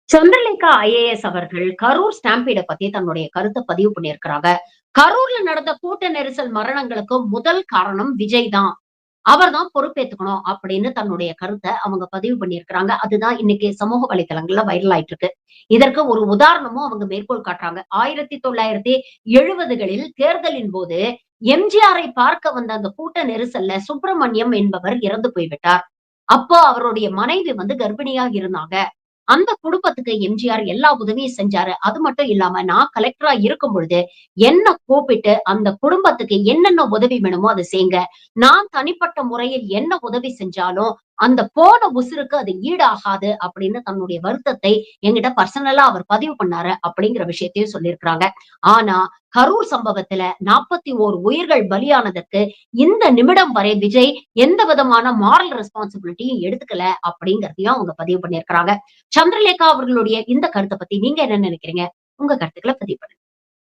Chandralekha IAS அவர்கள் கரூர் ஸ்டாம்பீட பத்தி தன்னுடைய கருத்தை பதிவு பண்ணியிருக்கிறாங்க. கரூர்ல நடந்த கூட்ட நெரிசல் மரணங்களுக்கு முதல் காரணம் விஜய் தான். அவர் தான் பொறுப்பேத்துக்கணும் அப்படின்னு தன்னுடைய கருத்த அவங்க பதிவு பண்ணியிருக்கிறாங்க. அதுதான் இன்னைக்கு சமூக வலைதளங்கள்ல வைரல் ஆயிட்டு இருக்கு. இதற்கு ஒரு உதாரணமும் அவங்க மேற்கோள் காட்டுறாங்க. 1970களில் தேர்தலின் போது எம்ஜிஆரை பார்க்க வந்த அந்த கூட்ட நெரிசல்ல சுப்பிரமணியம் என்பவர் இறந்து போய்விட்டார். அப்போ அவருடைய மனைவி கர்ப்பிணியா இருந்தாங்க. அந்த குடும்பத்துக்கு எம்ஜிஆர் எல்லா உதவியும் செஞ்சாரு. அது மட்டும் இல்லாம நான் கலெக்டரா இருக்கும் பொழுது என்ன கூப்பிட்டு அந்த குடும்பத்துக்கு என்னென்ன உதவி வேணுமோ அத செய்யுங்க. நான் தனிப்பட்ட முறையில் என்ன உதவி செஞ்சாலும் அந்த போன உசுருக்கு அது ஈடாகாது அப்படின்னு தன்னுடைய வருத்தத்தை என்கிட்ட பர்சனலா அவர் பதிவு பண்ணாரு அப்படிங்கிற விஷயத்தையும் சொல்லியிருக்கிறாங்க. ஆனா கரூர் சம்பவத்துல 41 உயிர்கள் பலியானதற்கு இந்த நிமிடம் வரை விஜய் எந்த விதமான மாரல் ரெஸ்பான்சிபிலிட்டியும் எடுத்துக்கல அப்படிங்கறதையும் அவங்க பதிவு பண்ணியிருக்கிறாங்க. சந்திரலேகா அவர்களுடைய இந்த கருத்தை பத்தி நீங்க என்ன நினைக்கிறீங்க? உங்க கருத்துக்களை பதிவு பண்ணுங்க.